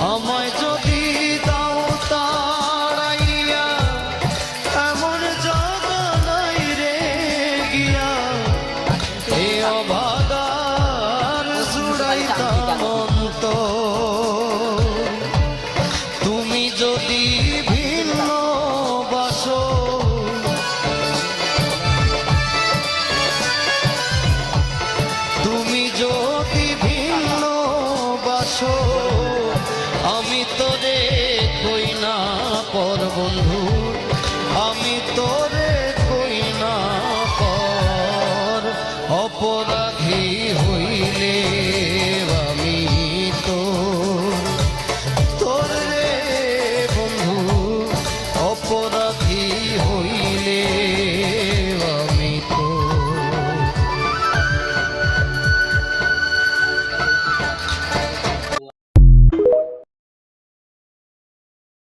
আমায় যদি দাও তাড়াইয়া এমন জায়গা নাই রে গিয়া এই অভাগার জুড়াইতাম অন্তর। তুমি যদি ভিন্ন বাসো তুমি যদি ভিন্ন বাসো আমি তোরে কই না পর বন্ধু।